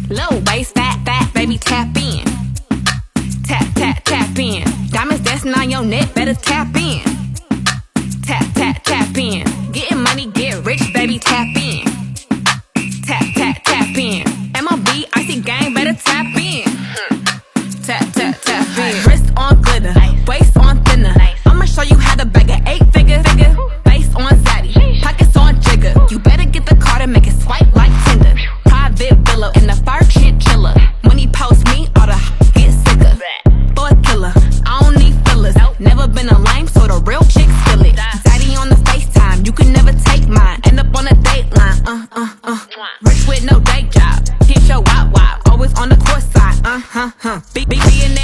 Low waist, fat, baby, tap in. Tap in. Diamonds dancing on your neck, better tap in. Tap in. Getting money, get rich, baby, tap in. Tap in. MLB, icy gang, better tap in. Tap in. Wrist on glitter, waist on thinner. I'ma show you how to bag an 8-figure. Face on zaddy, pockets on jigger. You better get the card and make it swipe like Tinder. Private villa in the fur chinchilla. When he post me, all the get sicker. Boy killer, I don't need fillers. Never been a lame, so the real chicks feel it. Zaddy on the FaceTime, you can never take mine. End up on a dateline, Rich with no day job, get your wop. Always on the court side, Being